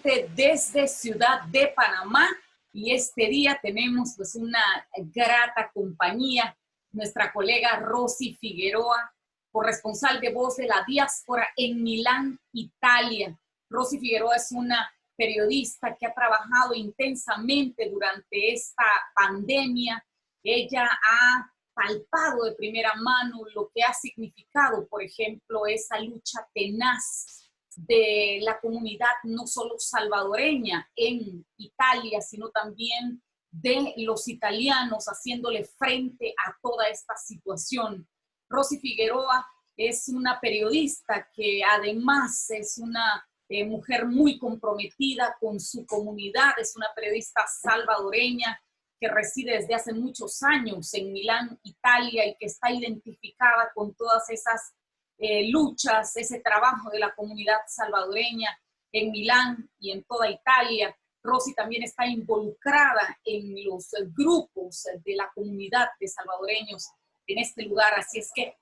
directamente desde Ciudad de Panamá, y este día tenemos pues una grata compañía, nuestra colega Rosy Figueroa, corresponsal de Voz de la Diáspora en Milán, Italia. Rosy Figueroa es una periodista que ha trabajado intensamente durante esta pandemia. Ella ha palpado de primera mano lo que ha significado, por ejemplo, esa lucha tenaz de la comunidad no solo salvadoreña en Italia, sino también de los italianos haciéndole frente a toda esta situación. Rosy Figueroa es una periodista que además es una mujer muy comprometida con su comunidad, es una periodista salvadoreña que reside desde hace muchos años en Milán, Italia, y que está identificada con todas esas luchas, ese trabajo de la comunidad salvadoreña en Milán y en toda Italia. Rosy también está involucrada en los grupos de la comunidad de salvadoreños en este lugar, así es que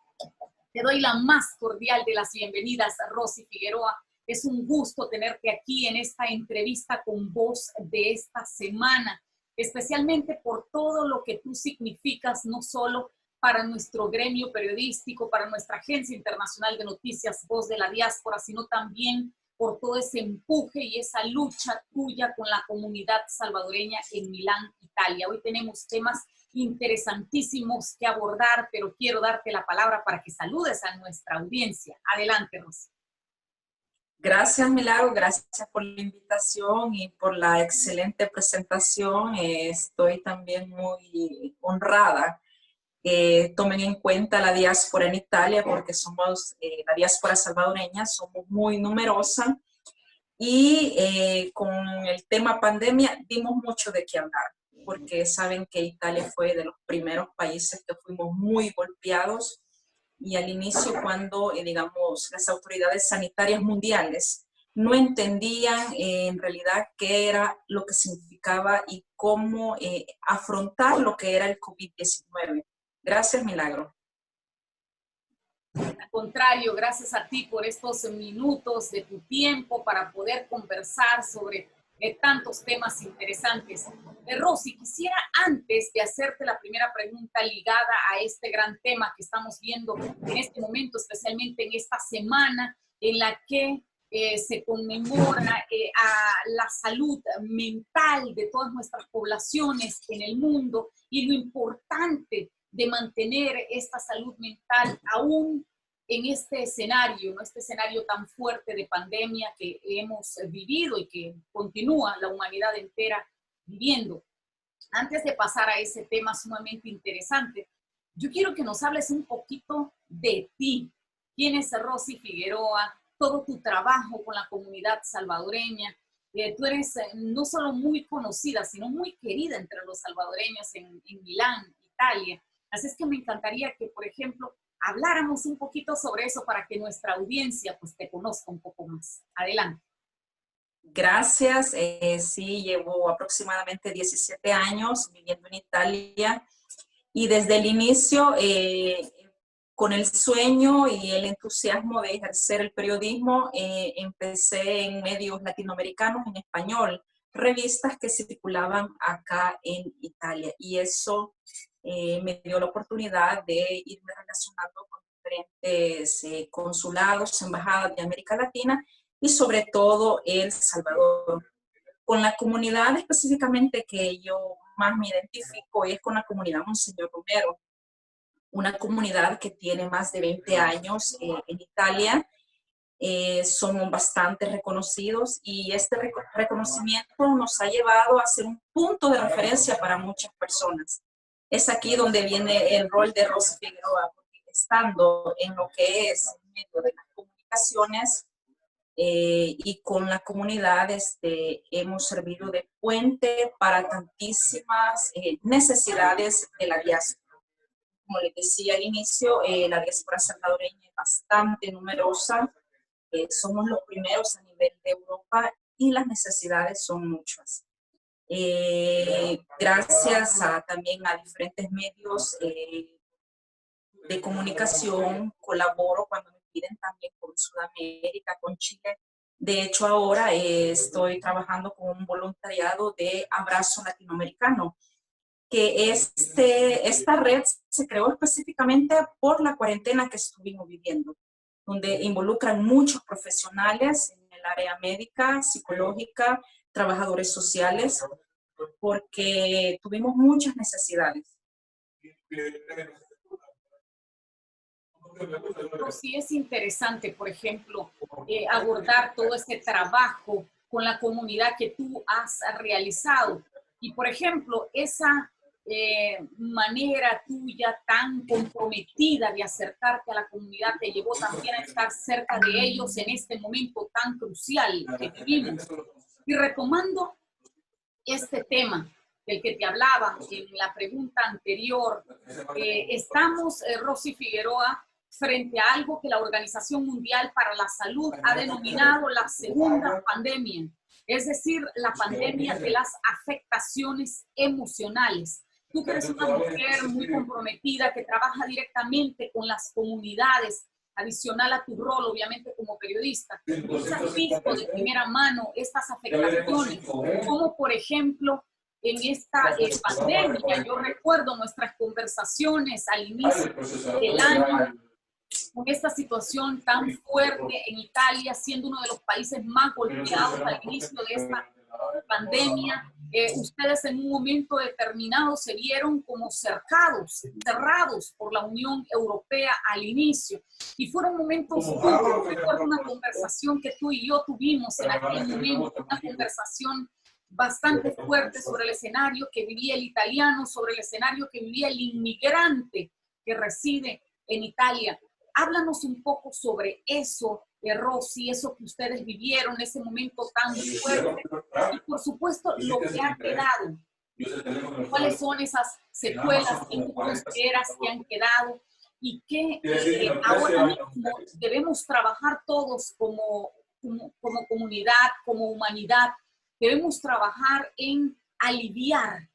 te doy la más cordial de las bienvenidas, Rosy Figueroa. Es un gusto tenerte aquí en esta entrevista con Voz de esta semana, especialmente por todo lo que tú significas, no solo para nuestro gremio periodístico, para nuestra agencia internacional de noticias Voz de la Diáspora, sino también por todo ese empuje y esa lucha tuya con la comunidad salvadoreña en Milán, Italia. Hoy tenemos temas interesantísimos que abordar, pero quiero darte la palabra para que saludes a nuestra audiencia. Adelante, Rosy. Gracias, Milagro, gracias por la invitación y por la excelente presentación. Estoy también muy honrada que tomen en cuenta la diáspora en Italia, porque somos, la diáspora salvadoreña, somos muy numerosa y con el tema pandemia dimos mucho de qué hablar, porque saben que Italia fue de los primeros países que fuimos muy golpeados. Y al inicio, cuando, digamos, las autoridades sanitarias mundiales no entendían en realidad qué era lo que significaba y cómo afrontar lo que era el COVID-19. Gracias, Milagro. Al contrario, gracias a ti por estos minutos de tu tiempo para poder conversar sobre tantos temas interesantes. Rosy, quisiera antes de hacerte la primera pregunta ligada a este gran tema que estamos viendo en este momento, especialmente en esta semana en la que se conmemora a la salud mental de todas nuestras poblaciones en el mundo y lo importante de mantener esta salud mental aún en este escenario, ¿no? Este escenario tan fuerte de pandemia que hemos vivido y que continúa la humanidad entera viviendo. Antes de pasar a ese tema sumamente interesante, yo quiero que nos hables un poquito de ti. ¿Quién es Rosy Figueroa? Todo tu trabajo con la comunidad salvadoreña. Tú eres no solo muy conocida, sino muy querida entre los salvadoreños en Milán, Italia. Así es que me encantaría que, por ejemplo, habláramos un poquito sobre eso para que nuestra audiencia pues te conozca un poco más. Adelante. Gracias. Sí, llevo aproximadamente 17 años viviendo en Italia y desde el inicio, con el sueño y el entusiasmo de ejercer el periodismo, empecé en medios latinoamericanos en español, revistas que circulaban acá en Italia, y eso me dio la oportunidad de irme relacionando con diferentes consulados, embajadas de América Latina y sobre todo El Salvador. Con la comunidad específicamente que yo más me identifico es con la comunidad Monseñor Romero, una comunidad que tiene más de 20 años en Italia. Somos bastante reconocidos y este reconocimiento nos ha llevado a ser un punto de referencia para muchas personas. Es aquí donde viene el rol de Rosy Figueroa, porque estando en lo que es el medio de las comunicaciones y con la comunidad, hemos servido de puente para tantísimas necesidades de la diáspora. Como les decía al inicio, la diáspora salvadoreña es bastante numerosa. Somos los primeros a nivel de Europa y las necesidades son muchas. Gracias también a diferentes medios de comunicación, colaboro cuando me piden también con Sudamérica, con Chile, De hecho, ahora estoy trabajando con un voluntariado de Abrazo Latinoamericano, que esta red se creó específicamente por la cuarentena que estuvimos viviendo, donde involucran muchos profesionales en el área médica, psicológica, trabajadores sociales, porque tuvimos muchas necesidades. Pero sí es interesante, por ejemplo, abordar todo este trabajo con la comunidad que tú has realizado. Y, por ejemplo, esa manera tuya tan comprometida de acercarte a la comunidad te llevó también a estar cerca de ellos en este momento tan crucial que vivimos. Y retomando este tema del que te hablaba en la pregunta anterior, estamos, Rosy Figueroa, frente a algo que la Organización Mundial para la Salud ha denominado la segunda pandemia, es decir, la pandemia de las afectaciones emocionales. Tú que eres una mujer muy comprometida, que trabaja directamente con las comunidades, adicional a tu rol, obviamente, como periodista, ¿tú has visto de primera mano estas afectaciones? Como, por ejemplo, en esta pandemia, yo recuerdo nuestras conversaciones al inicio del año, con esta situación tan fuerte en Italia, siendo uno de los países más golpeados al inicio de esta pandemia. Ustedes en un momento determinado se vieron como cercados, cerrados por la Unión Europea al inicio. Y fueron momentos duros. Recuerdo una conversación que tú y yo tuvimos en aquel momento, una conversación bastante fuerte sobre el escenario que vivía el italiano, sobre el escenario que vivía el inmigrante que reside en Italia. Háblanos un poco sobre eso, Rosy, eso que ustedes vivieron, ese momento tan fuerte, y por supuesto lo que ha quedado. ¿Cuáles son esas secuelas que tú consideras que han quedado y que ahora mismo debemos trabajar todos como comunidad, como humanidad? Debemos trabajar en aliviar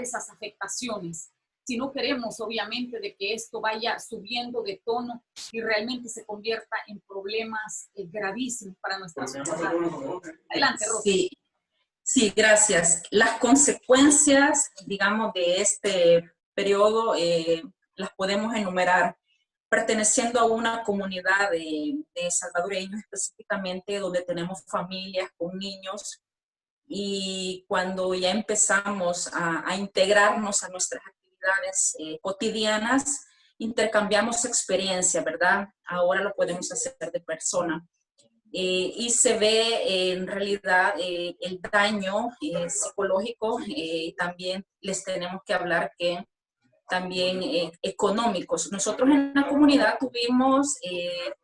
esas afectaciones. Si no queremos, obviamente, de que esto vaya subiendo de tono y realmente se convierta en problemas gravísimos para nuestra sociedad. Adelante, Rosy. Sí, gracias. Las consecuencias, digamos, de este periodo las podemos enumerar. Perteneciendo a una comunidad de salvadoreños específicamente, donde tenemos familias con niños, y cuando ya empezamos a integrarnos a nuestras actividades cotidianas, intercambiamos experiencia, ¿verdad? Ahora lo podemos hacer de persona. Y se ve en realidad el daño psicológico, también les tenemos que hablar que también económicos. Nosotros en la comunidad tuvimos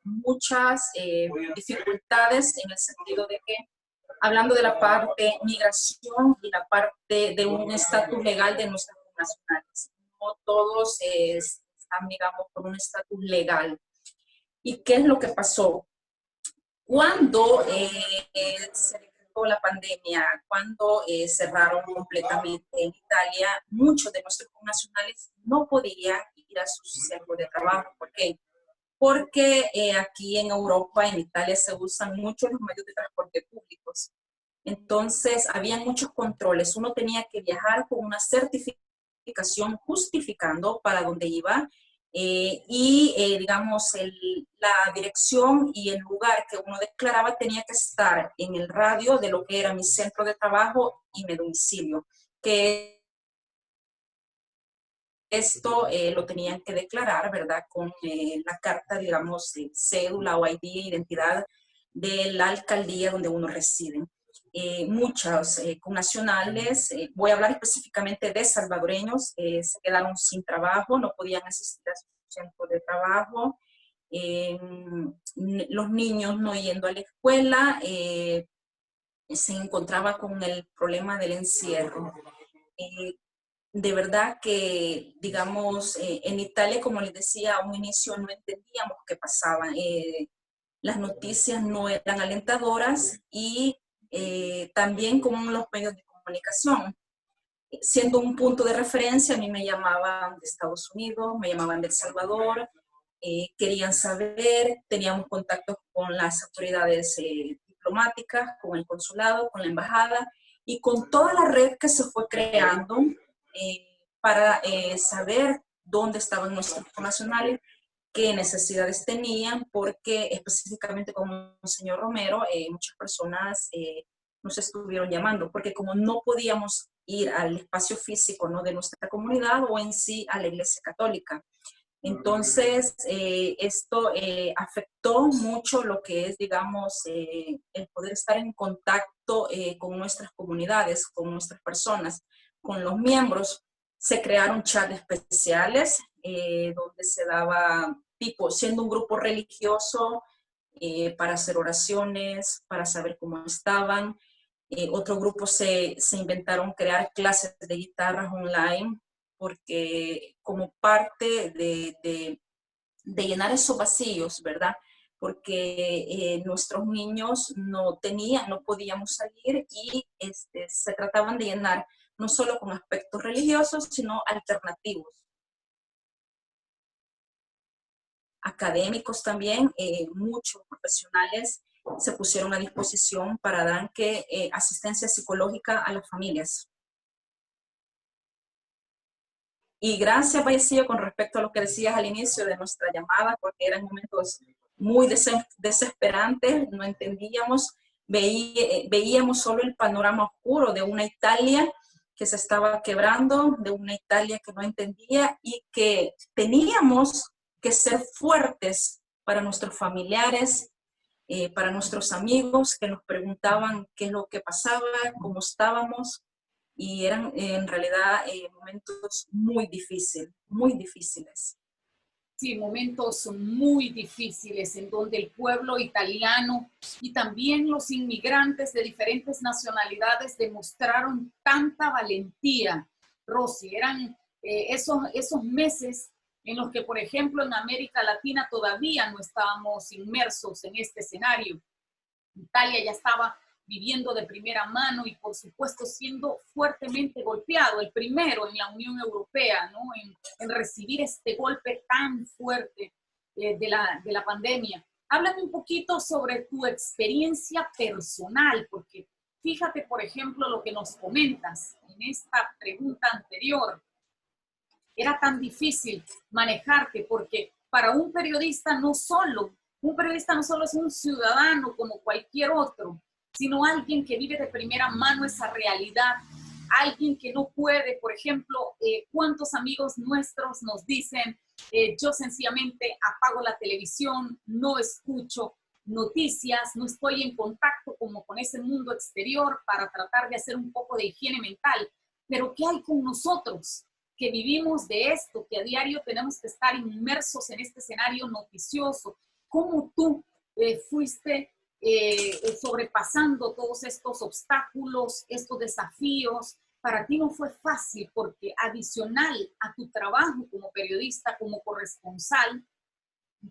muchas dificultades en el sentido de que, hablando de la parte migración y la parte de un estatus legal de nuestras nacionales, no todos están, digamos, con un estatus legal. ¿Y qué es lo que pasó? Cuando se decretó la pandemia, cuando cerraron completamente en Italia, muchos de nuestros connacionales no podían ir a sus centros de trabajo. ¿Por qué? Porque aquí en Europa, en Italia, se usan mucho los medios de transporte públicos. Entonces, había muchos controles. Uno tenía que viajar con una certificación justificando para dónde iba, digamos, la dirección y el lugar que uno declaraba tenía que estar en el radio de lo que era mi centro de trabajo y mi domicilio, que esto lo tenían que declarar, ¿verdad? Con la carta, digamos, cédula o ID, identidad de la alcaldía donde uno reside. Muchos connacionales, voy a hablar específicamente de salvadoreños, se quedaron sin trabajo, no podían asistir a su centro de trabajo, los niños no yendo a la escuela, se encontraba con el problema del encierro. De verdad que, digamos, en Italia, como les decía, a un inicio no entendíamos qué pasaba. Las noticias no eran alentadoras y también con los medios de comunicación. Siendo un punto de referencia, a mí me llamaban de Estados Unidos, me llamaban de El Salvador, querían saber, teníamos contactos con las autoridades diplomáticas, con el consulado, con la embajada y con toda la red que se fue creando para saber dónde estaban nuestros connacionales, qué necesidades tenían, porque específicamente como el señor Romero, muchas personas nos estuvieron llamando, porque como no podíamos ir al espacio físico, ¿no?, de nuestra comunidad o en sí a la Iglesia Católica. Entonces, esto afectó mucho lo que es, digamos, el poder estar en contacto con nuestras comunidades, con nuestras personas, con los miembros. Se crearon chats especiales donde se daba, tipo, siendo un grupo religioso, para hacer oraciones, para saber cómo estaban. Otro grupo se inventaron crear clases de guitarras online, porque como parte de llenar esos vacíos, ¿verdad? Porque nuestros niños no podíamos salir y se trataban de llenar no solo con aspectos religiosos, sino alternativos. Académicos también, muchos profesionales se pusieron a disposición para dar asistencia psicológica a las familias. Y gracias, Vallecillo, con respecto a lo que decías al inicio de nuestra llamada, porque eran momentos muy desesperantes, no entendíamos, veíamos solo el panorama oscuro de una Italia que se estaba quebrando, de una Italia que no entendía y que teníamos que ser fuertes para nuestros familiares, para nuestros amigos que nos preguntaban qué es lo que pasaba, cómo estábamos. Y eran en realidad momentos muy difíciles. Sí, momentos muy difíciles en donde el pueblo italiano y también los inmigrantes de diferentes nacionalidades demostraron tanta valentía, Rosy. Eran esos meses en los que, por ejemplo, en América Latina todavía no estábamos inmersos en este escenario. Italia ya estaba viviendo de primera mano y por supuesto siendo fuertemente golpeado, el primero en la Unión Europea, ¿no?, en recibir este golpe tan fuerte de la pandemia. Háblame un poquito sobre tu experiencia personal, porque fíjate, por ejemplo, lo que nos comentas en esta pregunta anterior. Era tan difícil manejarte porque para un periodista no solo es un ciudadano como cualquier otro, sino alguien que vive de primera mano esa realidad, alguien que no puede, por ejemplo, cuántos amigos nuestros nos dicen, yo sencillamente apago la televisión, no escucho noticias, no estoy en contacto como con ese mundo exterior para tratar de hacer un poco de higiene mental, pero ¿qué hay con nosotros que vivimos de esto, que a diario tenemos que estar inmersos en este escenario noticioso? ¿Cómo tú fuiste sobrepasando todos estos obstáculos, estos desafíos? Para ti no fue fácil porque adicional a tu trabajo como periodista, como corresponsal,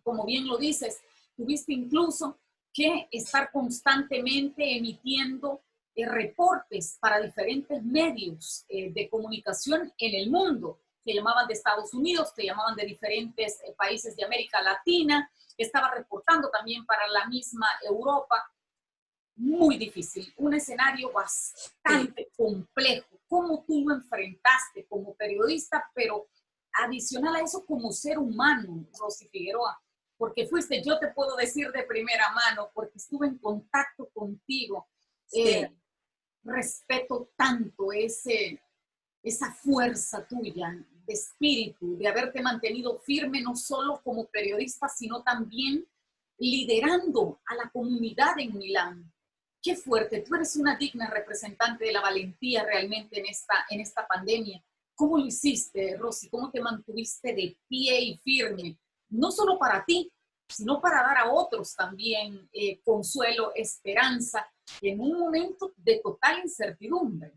como bien lo dices, tuviste incluso que estar constantemente emitiendo reportes para diferentes medios de comunicación en el mundo. Te llamaban de Estados Unidos, te llamaban de diferentes países de América Latina, estaba reportando también para la misma Europa. Muy difícil, un escenario bastante complejo. ¿Cómo tú lo enfrentaste como periodista, pero adicional a eso como ser humano, Rosy Figueroa? Porque fuiste, yo te puedo decir de primera mano, porque estuve en contacto contigo. Sí. Respeto tanto esa fuerza tuya de espíritu, de haberte mantenido firme no solo como periodista, sino también liderando a la comunidad en Milán. Qué fuerte, tú eres una digna representante de la valentía realmente en esta pandemia. ¿Cómo lo hiciste, Rosy? ¿Cómo te mantuviste de pie y firme? No solo para ti, sino para dar a otros también consuelo, esperanza, en un momento de total incertidumbre.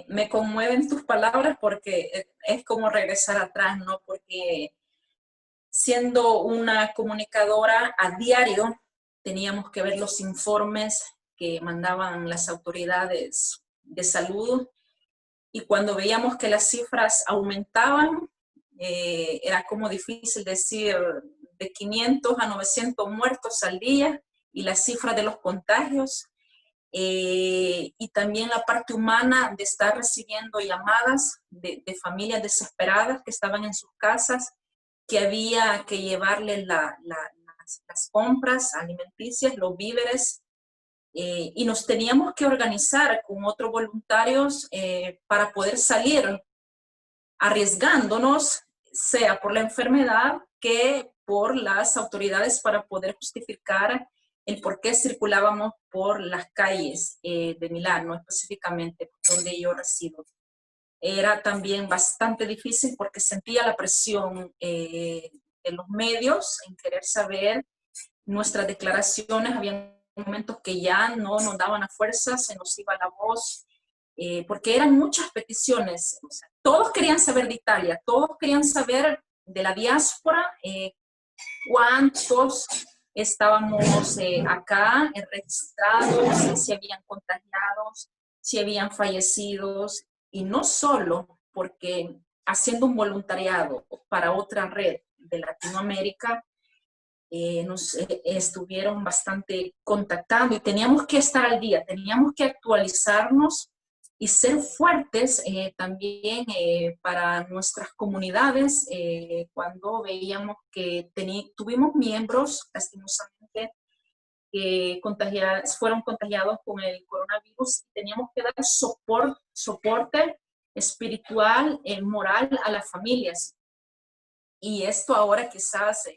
Me conmueven tus palabras porque es como regresar atrás, ¿no? Porque siendo una comunicadora a diario, teníamos que ver los informes que mandaban las autoridades de salud y cuando veíamos que las cifras aumentaban, era como difícil decir de 500 a 900 muertos al día y la cifra de los contagios, y también la parte humana de estar recibiendo llamadas de familias desesperadas que estaban en sus casas, que había que llevarles las compras alimenticias, los víveres, y nos teníamos que organizar con otros voluntarios para poder salir arriesgándonos, sea por la enfermedad que por las autoridades, para poder justificar el por qué circulábamos por las calles de Milán, no específicamente donde yo resido. Era también bastante difícil porque sentía la presión de los medios en querer saber nuestras declaraciones. Había momentos que ya no nos daban la fuerza, se nos iba la voz, porque eran muchas peticiones. O sea, todos querían saber de Italia, todos querían saber de la diáspora, cuántos estábamos acá registrados, si habían contagiados, si habían fallecidos, y no solo porque haciendo un voluntariado para otra red de Latinoamérica, nos estuvieron bastante contactando y teníamos que estar al día, teníamos que actualizarnos y ser fuertes también para nuestras comunidades cuando veíamos que tuvimos miembros, lastimosamente, que fueron contagiados con el coronavirus. Teníamos que dar soporte espiritual, moral a las familias. Y esto ahora quizás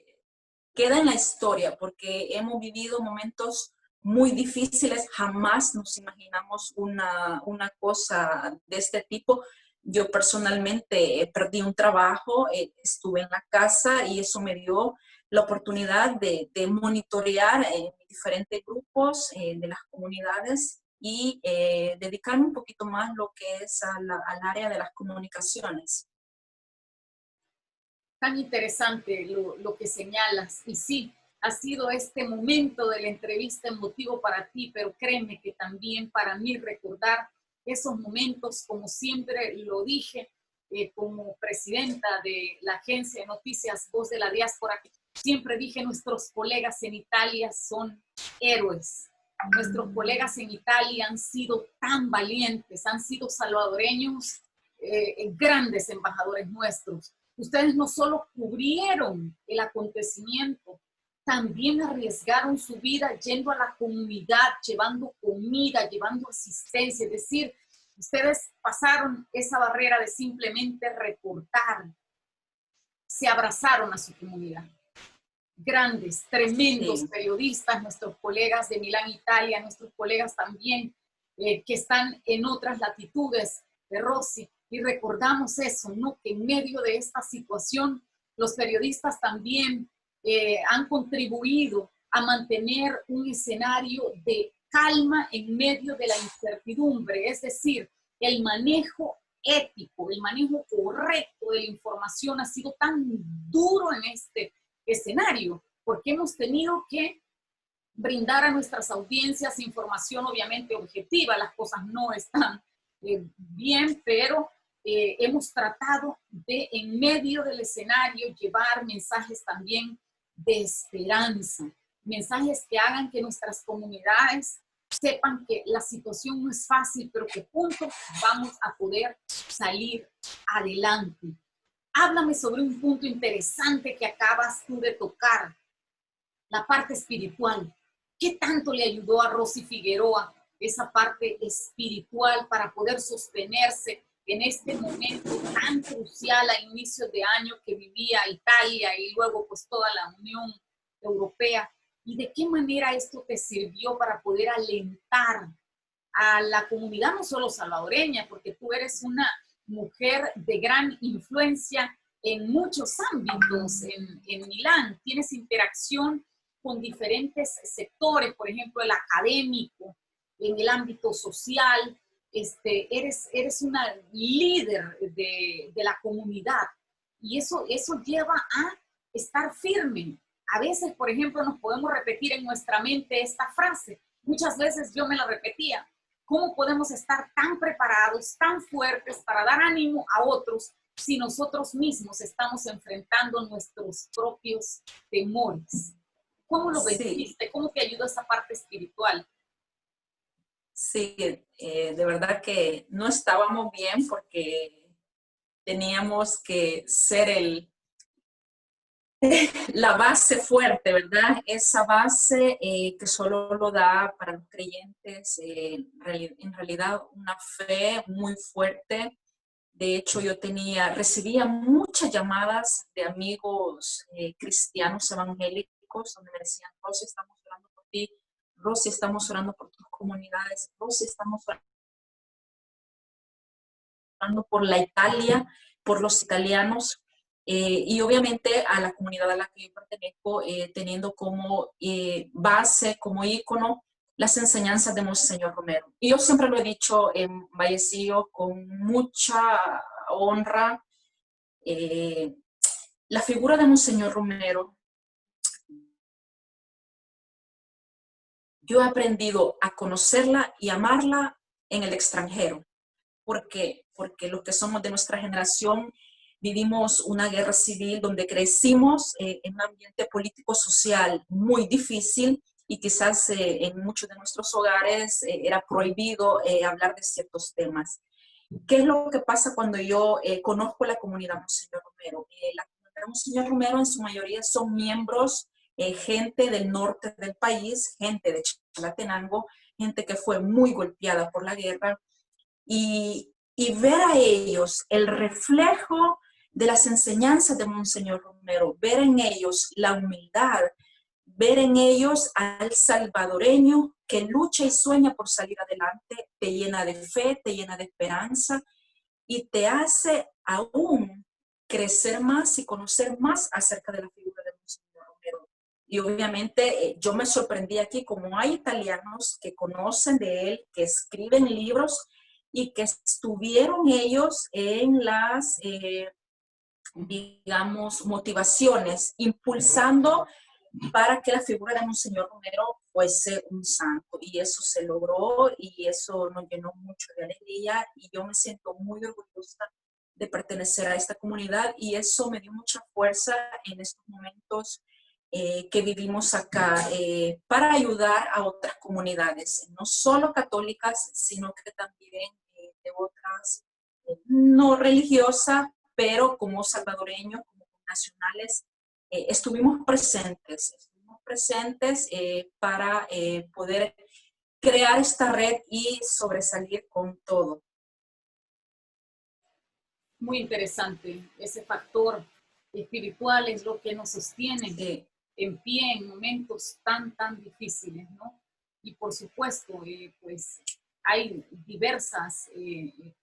queda en la historia, porque hemos vivido momentos muy difíciles, jamás nos imaginamos una cosa de este tipo. Yo personalmente perdí un trabajo, estuve en la casa y eso me dio la oportunidad de monitorear diferentes grupos de las comunidades y dedicarme un poquito más lo que es al área de las comunicaciones. Tan interesante lo que señalas. Y sí, ha sido este momento de la entrevista emotivo para ti, pero créeme que también para mí recordar esos momentos, como siempre lo dije, como presidenta de la agencia de noticias Voz de la Diáspora, siempre dije, nuestros colegas en Italia son héroes. Nuestros colegas en Italia han sido tan valientes, han sido salvadoreños, grandes embajadores nuestros. Ustedes no solo cubrieron el acontecimiento, también arriesgaron su vida yendo a la comunidad, llevando comida, llevando asistencia. Es decir, ustedes pasaron esa barrera de simplemente reportar, se abrazaron a su comunidad. Grandes, tremendos periodistas, nuestros colegas de Milán, Italia, nuestros colegas también que están en otras latitudes de Rosy. Y recordamos eso, ¿no? Que en medio de esta situación, los periodistas también han contribuido a mantener un escenario de calma en medio de la incertidumbre, es decir, el manejo ético, el manejo correcto de la información ha sido tan duro en este escenario, porque hemos tenido que brindar a nuestras audiencias información obviamente objetiva. Las cosas no están bien, pero hemos tratado de, en medio del escenario, llevar mensajes también de esperanza, mensajes que hagan que nuestras comunidades sepan que la situación no es fácil, pero que juntos vamos a poder salir adelante. Háblame sobre un punto interesante que acabas tú de tocar, la parte espiritual. ¿Qué tanto le ayudó a Rosy Figueroa esa parte espiritual para poder sostenerse en este momento tan crucial a inicios de año que vivía Italia y luego pues toda la Unión Europea? ¿Y de qué manera esto te sirvió para poder alentar a la comunidad, no solo salvadoreña, porque tú eres una mujer de gran influencia en muchos ámbitos en Milán? Tienes interacción con diferentes sectores, por ejemplo, el académico, en el ámbito social, eres una líder de la comunidad y eso lleva a estar firme. A veces, por ejemplo, nos podemos repetir en nuestra mente esta frase. Muchas veces yo me la repetía. ¿Cómo podemos estar tan preparados, tan fuertes para dar ánimo a otros si nosotros mismos estamos enfrentando nuestros propios temores? ¿Cómo lo Sí, venciste? ¿Cómo te ayudó esa parte espiritual? sí, de verdad que no estábamos bien porque teníamos que ser la base fuerte, ¿verdad? Esa base que solo lo da para los creyentes, en realidad una fe muy fuerte. De hecho, recibía muchas llamadas de amigos cristianos evangélicos donde me decían, Rosy, estamos orando por ti, Rosy, estamos orando por tus comunidades, Rosy, estamos orando por la Italia, por los italianos, y obviamente a la comunidad a la que yo pertenezco, teniendo como base, como ícono, las enseñanzas de Monseñor Romero. Y yo siempre lo he dicho en Vallecillo con mucha honra, eh, la figura de Monseñor Romero, yo he aprendido a conocerla y amarla en el extranjero. ¿Por qué? Porque los que somos de nuestra generación vivimos una guerra civil donde crecimos en un ambiente político-social muy difícil y quizás en muchos de nuestros hogares era prohibido hablar de ciertos temas. ¿Qué es lo que pasa cuando yo conozco la comunidad Monseñor Romero? La comunidad Monseñor Romero en su mayoría son miembros, gente del norte del país, gente de Chalatenango, gente que fue muy golpeada por la guerra, y ver a ellos el reflejo de las enseñanzas de Monseñor Romero, ver en ellos la humildad, ver en ellos al salvadoreño que lucha y sueña por salir adelante, te llena de fe, te llena de esperanza y te hace aún crecer más y conocer más acerca de la figura de Monseñor Romero. Y obviamente yo me sorprendí aquí como hay italianos que conocen de él, que escriben libros y que estuvieron ellos en las, digamos, motivaciones, impulsando para que la figura de Monseñor Romero fuese un santo. Y eso se logró y eso nos llenó mucho de alegría y yo me siento muy orgullosa de pertenecer a esta comunidad y eso me dio mucha fuerza en estos momentos que vivimos acá para ayudar a otras comunidades, no solo católicas, sino que también de otras no religiosas, pero como salvadoreños, como nacionales, estuvimos presentes para poder crear esta red y sobresalir con todo. Muy interesante. Ese factor espiritual es lo que nos sostiene Sí, en pie en momentos tan, tan difíciles, ¿no? Y por supuesto, pues hay diversas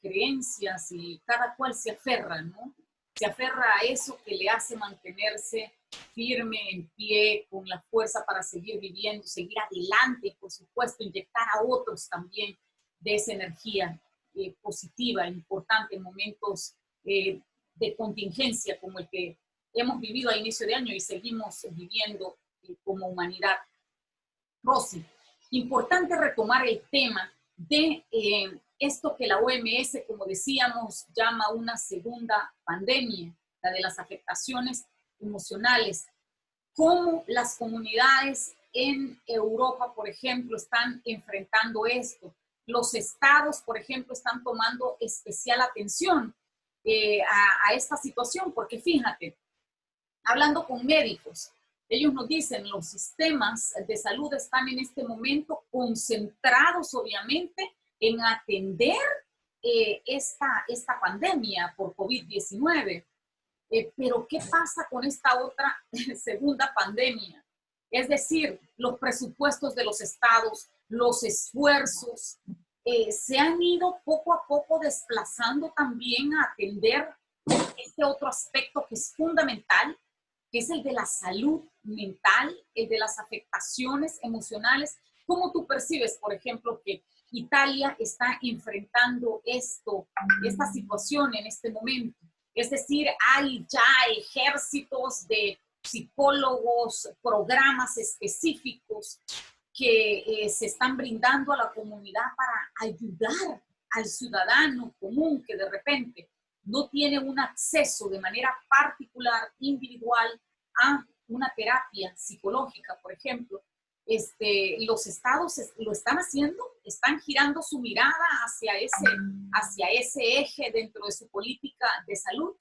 creencias y cada cual se aferra, ¿no? Se aferra a eso que le hace mantenerse firme, en pie, con la fuerza para seguir viviendo, seguir adelante y por supuesto inyectar a otros también de esa energía positiva, importante en momentos de contingencia como el que hemos vivido a inicio de año y seguimos viviendo como humanidad. Rosy, importante retomar el tema de esto que la OMS, como decíamos, llama una segunda pandemia, la de las afectaciones emocionales. ¿Cómo las comunidades en Europa, por ejemplo, están enfrentando esto? Los estados, por ejemplo, están tomando especial atención a esta situación, porque fíjate, hablando con médicos, ellos nos dicen, los sistemas de salud están en este momento concentrados, obviamente, en atender esta pandemia por COVID-19. Pero ¿qué pasa con esta otra segunda pandemia? Es decir, los presupuestos de los estados, los esfuerzos, se han ido poco a poco desplazando también a atender este otro aspecto que es fundamental, que es el de la salud mental, el de las afectaciones emocionales. ¿Cómo tú percibes, por ejemplo, que Italia está enfrentando esta situación en este momento? Es decir, hay ya ejércitos de psicólogos, programas específicos que se están brindando a la comunidad para ayudar al ciudadano común que de repente no tiene un acceso de manera particular, individual, a una terapia psicológica, por ejemplo, los estados lo están haciendo, están girando su mirada hacia ese eje dentro de su política de salud.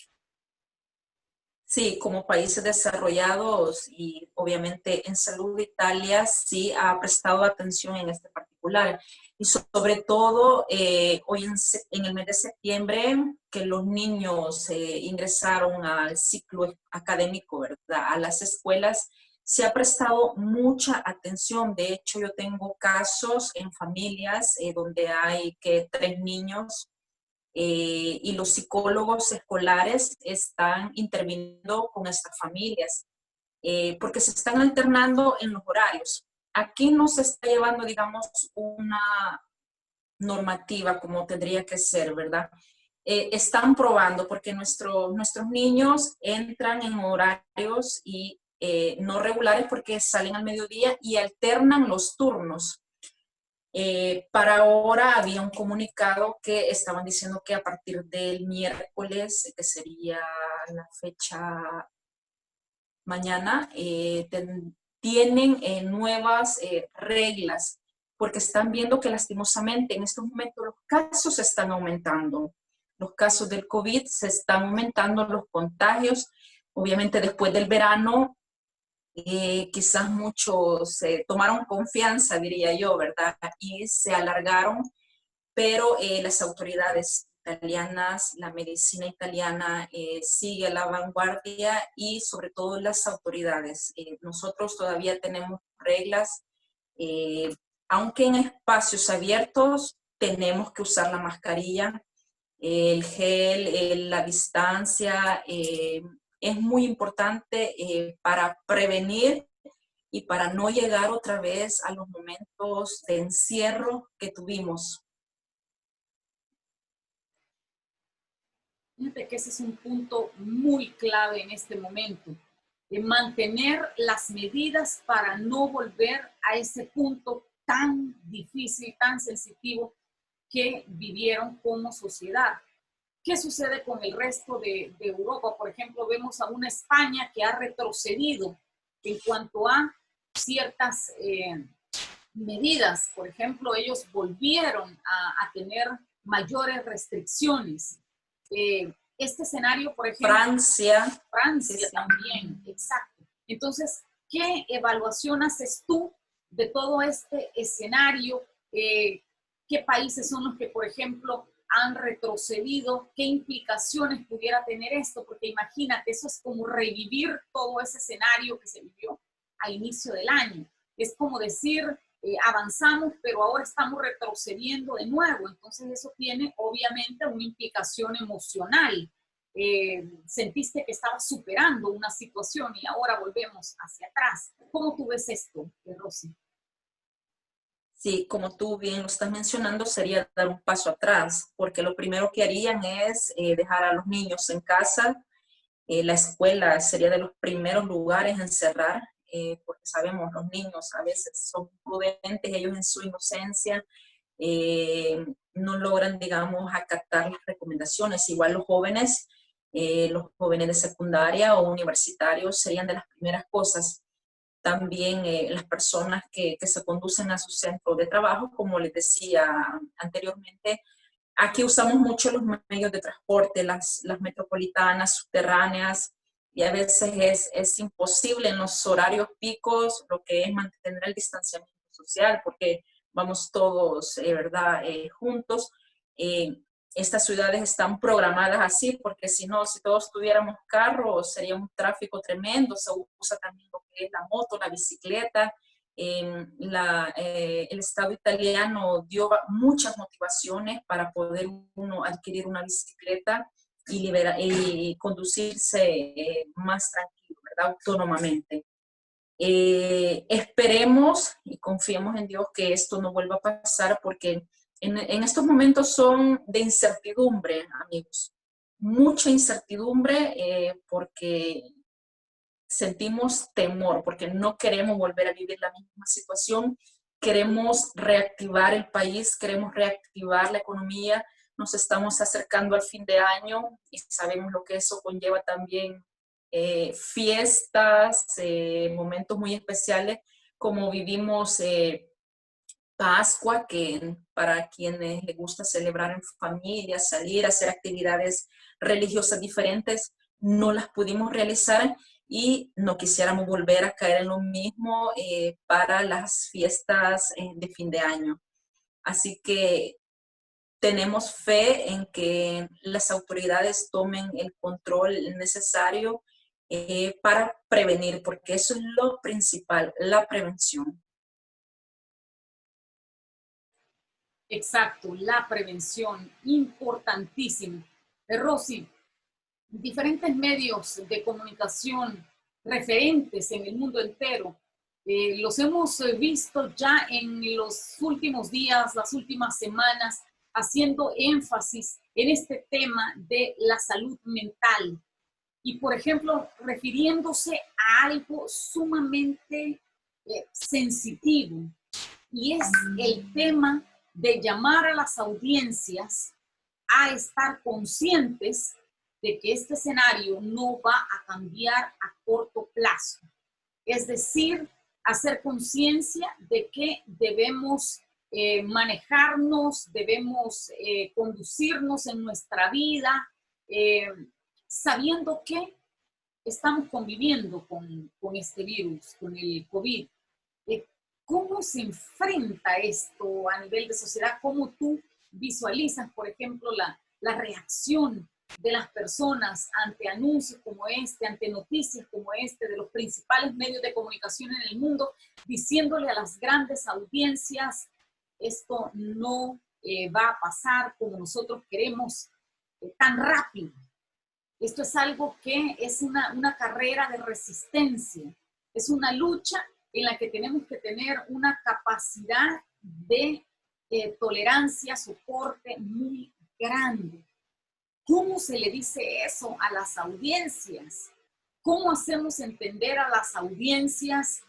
Sí, como países desarrollados y obviamente en salud Italia sí ha prestado atención en este particular. Y sobre todo hoy en el mes de septiembre que los niños ingresaron al ciclo académico, ¿verdad? A las escuelas, se ha prestado mucha atención. De hecho, yo tengo casos en familias donde hay que 3 niños y los psicólogos escolares están interviniendo con estas familias porque se están alternando en los horarios. Aquí no se está llevando, digamos, una normativa como tendría que ser, ¿verdad? Están probando porque nuestros niños entran en horarios y no regulares porque salen al mediodía y alternan los turnos. Para ahora había un comunicado que estaban diciendo que a partir del miércoles, que sería la fecha mañana, tienen nuevas reglas, porque están viendo que lastimosamente en estos momentos los casos están aumentando. Los casos del COVID se están aumentando, los contagios. Obviamente después del verano quizás muchos tomaron confianza, diría yo, ¿verdad? Y se alargaron, pero las autoridades italianas, la medicina italiana sigue a la vanguardia y sobre todo las autoridades. Nosotros todavía tenemos reglas, eh, aunque en espacios abiertos tenemos que usar la mascarilla, el gel, la distancia, es muy importante para prevenir y para no llegar otra vez a los momentos de encierro que tuvimos. Fíjate que ese es un punto muy clave en este momento, de mantener las medidas para no volver a ese punto tan difícil, tan sensitivo que vivieron como sociedad. ¿Qué sucede con el resto de Europa? Por ejemplo, vemos a una España que ha retrocedido en cuanto a ciertas medidas. Por ejemplo, ellos volvieron a tener mayores restricciones. Este escenario, por ejemplo, Francia Francia sí, sí. también, exacto. Entonces, ¿qué evaluación haces tú de todo este escenario? ¿Qué países son los que, por ejemplo, han retrocedido? ¿Qué implicaciones pudiera tener esto? Porque imagínate, eso es como revivir todo ese escenario que se vivió a inicio del año. Es como decir, avanzamos, pero ahora estamos retrocediendo de nuevo. Entonces eso tiene obviamente una implicación emocional. Sentiste que estabas superando una situación y ahora volvemos hacia atrás. ¿Cómo tú ves esto, Rosy? Sí, como tú bien lo estás mencionando, sería dar un paso atrás, porque lo primero que harían es dejar a los niños en casa. La escuela sería de los primeros lugares en cerrar, porque sabemos, los niños a veces son prudentes, ellos en su inocencia no logran, digamos, acatar las recomendaciones. Igual los jóvenes de secundaria o universitarios serían de las primeras cosas. También las personas que se conducen a su centro de trabajo, como les decía anteriormente, aquí usamos mucho los medios de transporte, las metropolitanas, subterráneas, y a veces es imposible en los horarios picos lo que es mantener el distanciamiento social, porque vamos todos, ¿verdad?, juntos. Estas ciudades están programadas así, porque si no, si todos tuviéramos carros, sería un tráfico tremendo. Se usa también lo que es la moto, la bicicleta. El Estado italiano dio muchas motivaciones para poder uno adquirir una bicicleta y conducirse más tranquilo, ¿verdad? Autónomamente. Esperemos y confiemos en Dios que esto no vuelva a pasar, porque en estos momentos son de incertidumbre, amigos. Mucha incertidumbre porque sentimos temor, porque no queremos volver a vivir la misma situación. Queremos reactivar el país, queremos reactivar la economía. Nos estamos acercando al fin de año y sabemos lo que eso conlleva también fiestas, momentos muy especiales, como vivimos Pascua, que para quienes les gusta celebrar en familia, salir a hacer actividades religiosas diferentes, no las pudimos realizar y no quisiéramos volver a caer en lo mismo para las fiestas de fin de año. Así que tenemos fe en que las autoridades tomen el control necesario para prevenir, porque eso es lo principal, la prevención. Exacto, la prevención, importantísimo. Rosy, diferentes medios de comunicación referentes en el mundo entero, los hemos visto ya en los últimos días, las últimas semanas, haciendo énfasis en este tema de la salud mental. Y, por ejemplo, refiriéndose a algo sumamente sensitivo, y es el tema de llamar a las audiencias a estar conscientes de que este escenario no va a cambiar a corto plazo. Es decir, hacer conciencia de que debemos manejarnos, debemos conducirnos en nuestra vida, sabiendo que estamos conviviendo con este virus, con el COVID. ¿Cómo se enfrenta esto a nivel de sociedad? ¿Cómo tú visualizas, por ejemplo, la reacción de las personas ante anuncios como este, ante noticias como este, de los principales medios de comunicación en el mundo, diciéndole a las grandes audiencias, esto no va a pasar como nosotros queremos, tan rápido? Esto es algo que es una carrera de resistencia, es una lucha en la que tenemos que tener una capacidad de tolerancia, soporte muy grande. ¿Cómo se le dice eso a las audiencias? ¿Cómo hacemos entender a las audiencias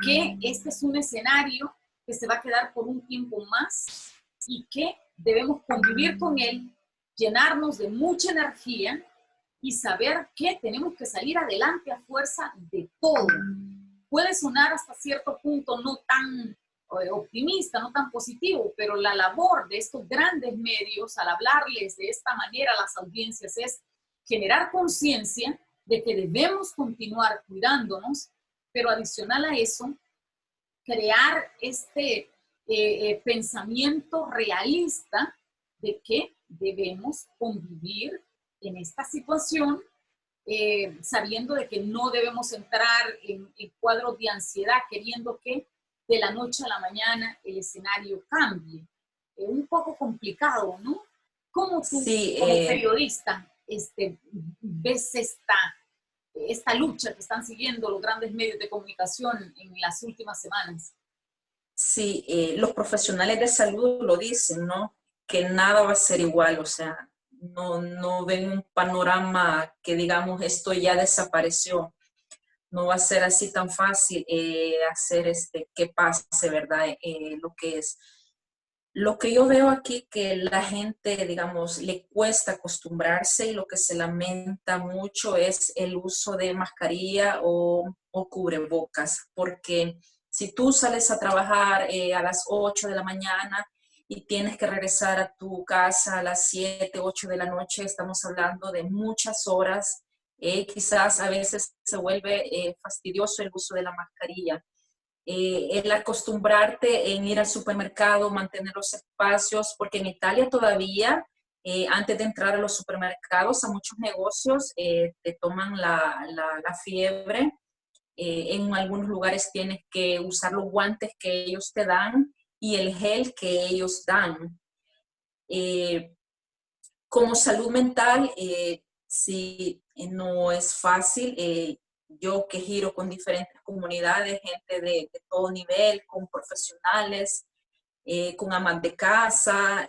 que este es un escenario que se va a quedar por un tiempo más y que debemos convivir con él, llenarnos de mucha energía y saber que tenemos que salir adelante a fuerza de todo? Puede sonar hasta cierto punto no tan optimista, no tan positivo, pero la labor de estos grandes medios al hablarles de esta manera a las audiencias es generar conciencia de que debemos continuar cuidándonos, pero adicional a eso, crear este pensamiento realista de que debemos convivir en esta situación, sabiendo de que no debemos entrar en cuadros de ansiedad, queriendo que de la noche a la mañana el escenario cambie. Un poco complicado, ¿no? ¿Cómo tú, Sí, como periodista, ves esta lucha que están siguiendo los grandes medios de comunicación en las últimas semanas? sí, los profesionales de salud lo dicen, ¿no? Que nada va a ser igual, o sea, no ven un panorama que digamos esto ya desapareció. No va a ser así tan fácil hacer que pase, ¿verdad? Lo que es. Lo que yo veo aquí que la gente, digamos, le cuesta acostumbrarse y lo que se lamenta mucho es el uso de mascarilla o cubrebocas, porque si tú sales a trabajar a las 8 de la mañana y tienes que regresar a tu casa a las 7, 8 de la noche, estamos hablando de muchas horas. Quizás a veces se vuelve fastidioso el uso de la mascarilla. El acostumbrarte en ir al supermercado, mantener los espacios, porque en Italia todavía, antes de entrar a los supermercados, a muchos negocios te toman la fiebre. En algunos lugares tienes que usar los guantes que ellos te dan y el gel que ellos dan. Como salud mental, sí, no es fácil. Yo que giro con diferentes comunidades, gente de todo nivel, con profesionales, con amas de casa,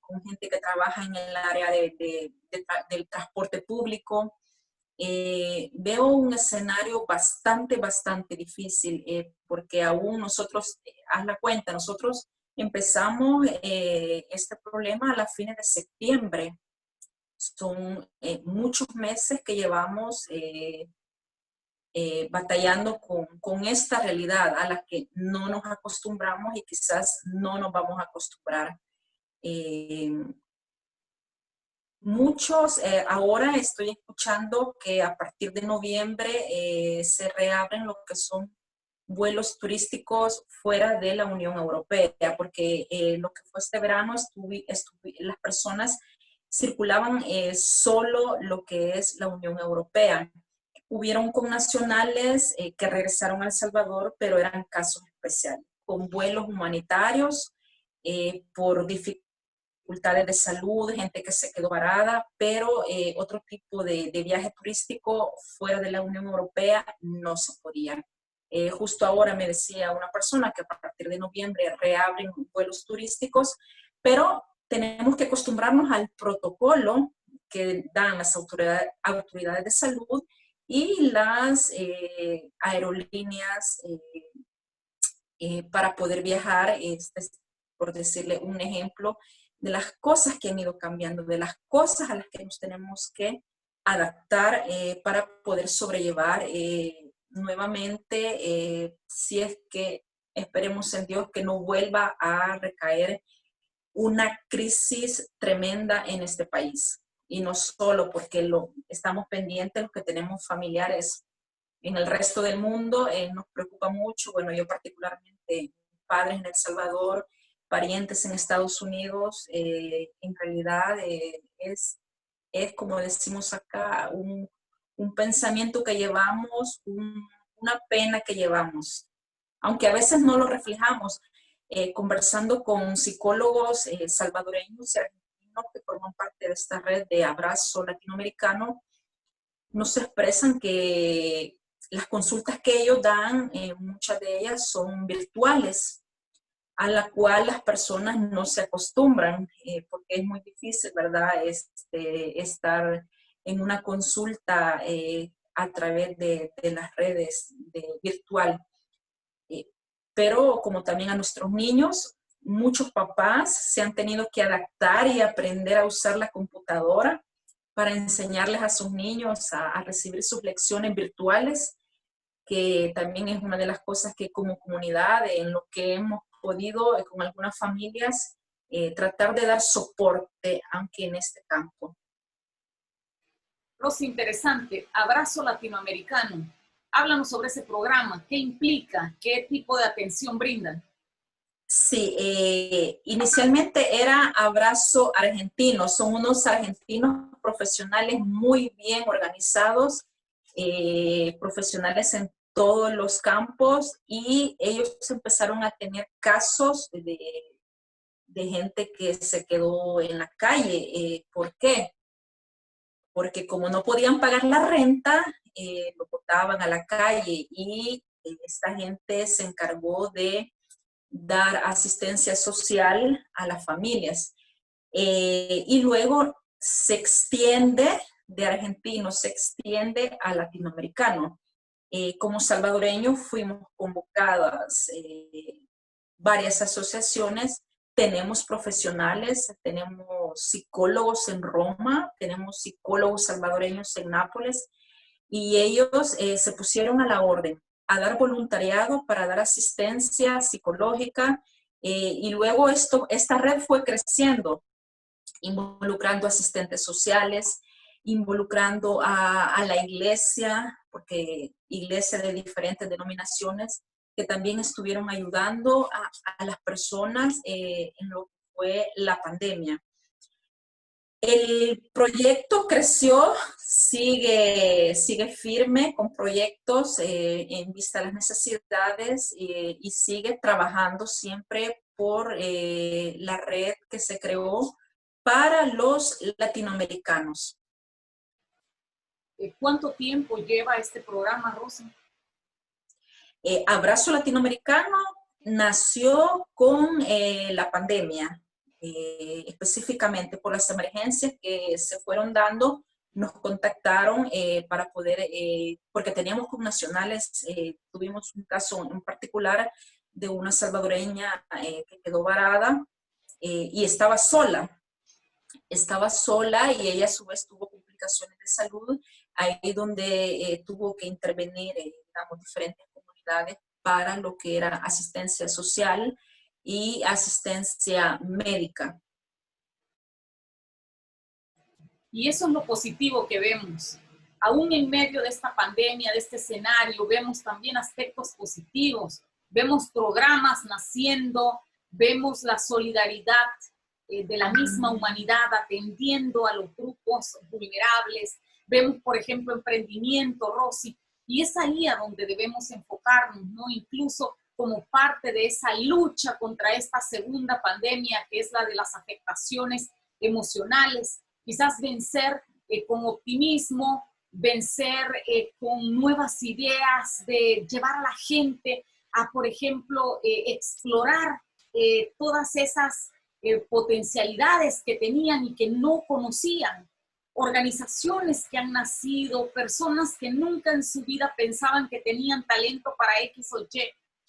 con gente que trabaja en el área del transporte público. Veo un escenario bastante difícil, porque aún nosotros, haz la cuenta, nosotros empezamos este problema a las fines de septiembre Son muchos meses que llevamos batallando con esta realidad a la que no nos acostumbramos y quizás no nos vamos a acostumbrar. Ahora estoy escuchando que a partir de noviembre se reabren lo que son vuelos turísticos fuera de la Unión Europea, porque lo que fue este verano las personas circulaban solo lo que es la Unión Europea. Hubieron connacionales que regresaron a El Salvador, pero eran casos especiales, con vuelos humanitarios por dificultades de salud, gente que se quedó varada, pero otro tipo de viaje turístico fuera de la Unión Europea no se podía. Justo ahora me decía una persona que a partir de noviembre reabren vuelos turísticos, pero tenemos que acostumbrarnos al protocolo que dan las autoridades de salud y las aerolíneas para poder viajar, por decirle un ejemplo, de las cosas que han ido cambiando, de las cosas a las que nos tenemos que adaptar para poder sobrellevar nuevamente, si es que esperemos en Dios que no vuelva a recaer una crisis tremenda en este país. Y no solo porque estamos pendientes, los que tenemos familiares en el resto del mundo, nos preocupa mucho. Bueno, yo particularmente, padres en El Salvador, parientes en Estados Unidos, en realidad es como decimos acá, un pensamiento que llevamos, una pena que llevamos, aunque a veces no lo reflejamos. Conversando con psicólogos salvadoreños y argentinos que forman parte de esta red de Abrazo Latinoamericano, nos expresan que las consultas que ellos dan, muchas de ellas son virtuales, a la cual las personas no se acostumbran, porque es muy difícil, ¿verdad? Estar en una consulta a través de las redes virtual. Pero como también a nuestros niños, muchos papás se han tenido que adaptar y aprender a usar la computadora para enseñarles a sus niños a recibir sus lecciones virtuales, que también es una de las cosas que como comunidad, en lo que hemos podido con algunas familias, tratar de dar soporte, aunque en este campo. Rosy, interesante. Abrazo Latinoamericano. Háblanos sobre ese programa. ¿Qué implica? ¿Qué tipo de atención brindan? Sí, inicialmente era Abrazo Argentino. Son unos argentinos profesionales muy bien organizados, profesionales en todos los campos, y ellos empezaron a tener casos de gente que se quedó en la calle. ¿Por qué? Porque como no podían pagar la renta, lo botaban a la calle, y esta gente se encargó de dar asistencia social a las familias. Y luego se extiende de argentino, se extiende a latinoamericano. Como salvadoreños fuimos convocadas varias asociaciones, tenemos profesionales, tenemos psicólogos en Roma, tenemos psicólogos salvadoreños en Nápoles, y ellos se pusieron a la orden a dar voluntariado para dar asistencia psicológica, y luego esta red fue creciendo, involucrando asistentes sociales, involucrando a la iglesia, porque iglesia de diferentes denominaciones que también estuvieron ayudando a las personas en lo que fue la pandemia. El proyecto creció, sigue firme con proyectos en vista de las necesidades, y sigue trabajando siempre por la red que se creó para los latinoamericanos. ¿Cuánto tiempo lleva este programa, Rosy? Abrazo Latinoamericano nació con la pandemia. Específicamente por las emergencias que se fueron dando, nos contactaron para poder, porque teníamos connacionales, tuvimos un caso en particular de una salvadoreña que quedó varada y estaba sola. estaba sola y ella a su vez tuvo complicaciones de salud, ahí donde tuvo que intervenir, digamos, diferentes comunidades para lo que era asistencia social y asistencia médica. Y eso es lo positivo que vemos. Aún en medio de esta pandemia, de este escenario, vemos también aspectos positivos. Vemos programas naciendo, vemos la solidaridad de la misma humanidad atendiendo a los grupos vulnerables. Vemos, por ejemplo, emprendimiento, Rosy, y es ahí a donde debemos enfocarnos, ¿no? Incluso como parte de esa lucha contra esta segunda pandemia, que es la de las afectaciones emocionales. Quizás vencer con optimismo, vencer con nuevas ideas, de llevar a la gente a, por ejemplo, explorar todas esas potencialidades que tenían y que no conocían. Organizaciones que han nacido, personas que nunca en su vida pensaban que tenían talento para X o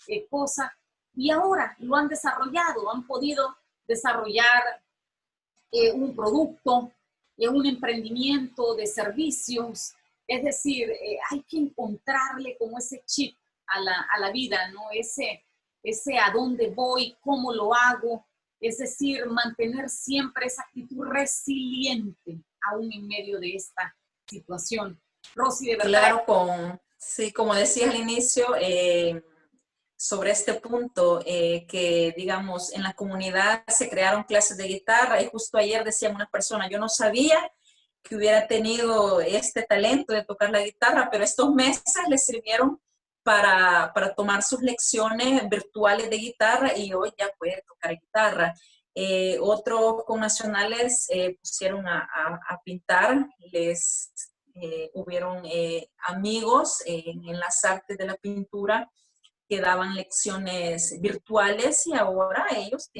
Y cosa, y ahora lo han desarrollado, han podido desarrollar un producto, un emprendimiento de servicios. Es decir, hay que encontrarle como ese chip a la vida, ¿no? Ese a dónde voy, cómo lo hago. Es decir, mantener siempre esa actitud resiliente, aún en medio de esta situación. Rosy, de verdad. Claro, sí, como decías al inicio, sobre este punto, que digamos en la comunidad se crearon clases de guitarra y justo ayer decían unas personas, yo no sabía que hubiera tenido este talento de tocar la guitarra, pero estos meses les sirvieron para tomar sus lecciones virtuales de guitarra y hoy ya puede tocar guitarra. Otros connacionales pusieron a pintar, les hubieron amigos en las artes de la pintura que daban lecciones virtuales y ahora ellos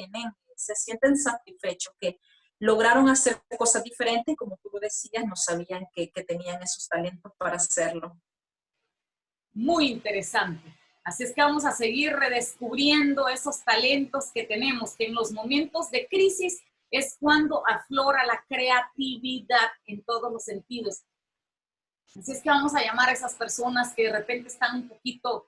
se sienten satisfechos que lograron hacer cosas diferentes, como tú lo decías, no sabían que tenían esos talentos para hacerlo. Muy interesante. Así es que vamos a seguir redescubriendo esos talentos que tenemos, que en los momentos de crisis es cuando aflora la creatividad en todos los sentidos. Así es que vamos a llamar a esas personas que de repente están un poquito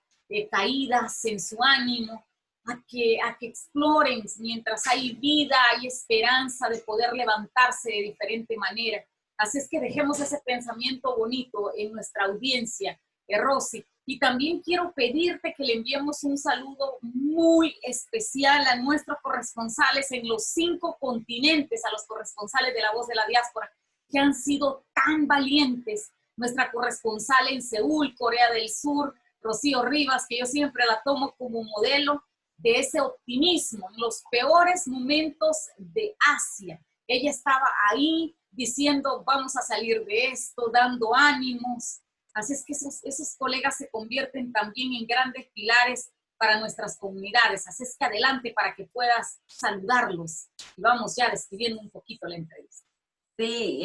caídas en su ánimo, a que exploren mientras hay vida, hay esperanza de poder levantarse de diferente manera. Así es que dejemos ese pensamiento bonito en nuestra audiencia, Rosy. Y también quiero pedirte que le enviemos un saludo muy especial a nuestros corresponsales en los 5 continentes, a los corresponsales de La Voz de la Diáspora, que han sido tan valientes. Nuestra corresponsal en Seúl, Corea del Sur, Rocío Rivas, que yo siempre la tomo como modelo de ese optimismo en los peores momentos de Asia. Ella estaba ahí diciendo, vamos a salir de esto, dando ánimos. Así es que esos colegas se convierten también en grandes pilares para nuestras comunidades. Así es que adelante para que puedas saludarlos. Y vamos ya despidiendo un poquito la entrevista. Sí,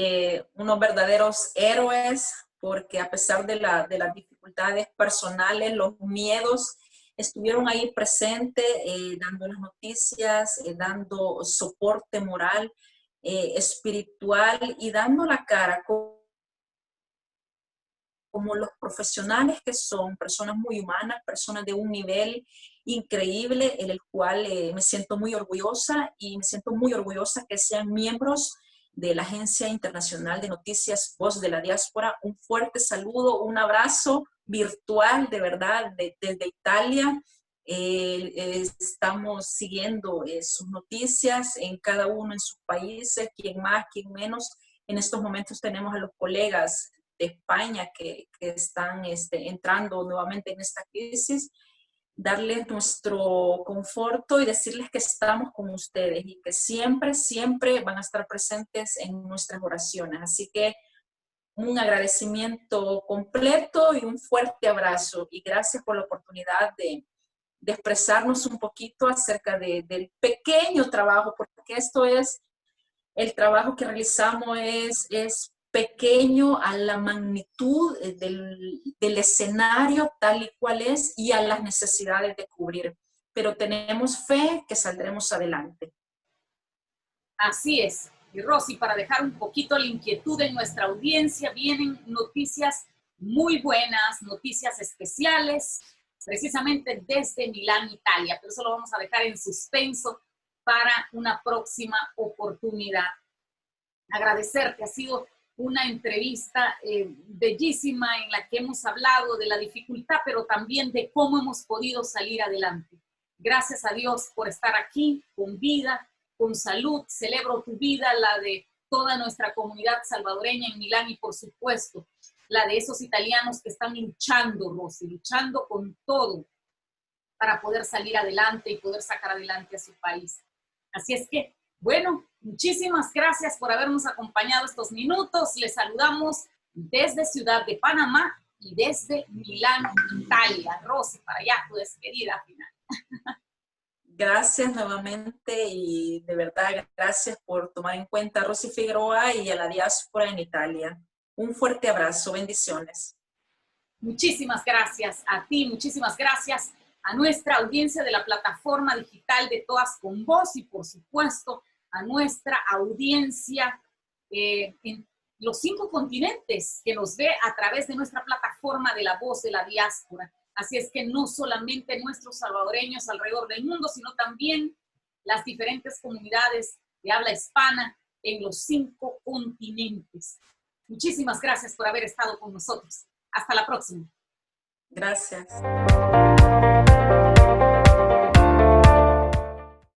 unos verdaderos héroes, porque a pesar de las dificultades personales, los miedos, estuvieron ahí presentes, dando las noticias, dando soporte moral, espiritual y dando la cara como los profesionales que son, personas muy humanas, personas de un nivel increíble, en el cual me siento muy orgullosa y me siento muy orgullosa que sean miembros de la Agencia Internacional de Noticias Voz de la Diáspora. Un fuerte saludo, un abrazo virtual, de verdad, desde Italia. Estamos siguiendo sus noticias en cada uno en sus países, quien más, quien menos. En estos momentos tenemos a los colegas de España que están entrando nuevamente en esta crisis, darles nuestro conforto y decirles que estamos con ustedes y que siempre, siempre van a estar presentes en nuestras oraciones. Así que un agradecimiento completo y un fuerte abrazo y gracias por la oportunidad de expresarnos un poquito acerca del pequeño trabajo, porque esto es, el trabajo que realizamos es pequeño a la magnitud del escenario tal y cual es y a las necesidades de cubrir. Pero tenemos fe que saldremos adelante. Así es. Y Rosy, para dejar un poquito la inquietud en nuestra audiencia, vienen noticias muy buenas, noticias especiales, precisamente desde Milán, Italia, pero eso lo vamos a dejar en suspenso para una próxima oportunidad. Agradecerte, ha sido una entrevista bellísima en la que hemos hablado de la dificultad, pero también de cómo hemos podido salir adelante. Gracias a Dios por estar aquí, con vida, con salud. Celebro tu vida, la de toda nuestra comunidad salvadoreña en Milán y, por supuesto, la de esos italianos que están luchando, Rosy, luchando con todo para poder salir adelante y poder sacar adelante a su país. Así es que, bueno, muchísimas gracias por habernos acompañado estos minutos. Les saludamos desde Ciudad de Panamá y desde Milán, Italia. Rosy, para allá tu despedida final. Gracias nuevamente y de verdad gracias por tomar en cuenta a Rosy Figueroa y a la diáspora en Italia. Un fuerte abrazo, bendiciones. Muchísimas gracias a ti, muchísimas gracias a nuestra audiencia de la plataforma digital de Todas con Voz y por supuesto a nuestra audiencia en los 5 continentes que nos ve a través de nuestra plataforma de La Voz de la Diáspora. Así es que no solamente nuestros salvadoreños alrededor del mundo, sino también las diferentes comunidades de habla hispana en los 5 continentes. Muchísimas gracias por haber estado con nosotros. Hasta la próxima. Gracias.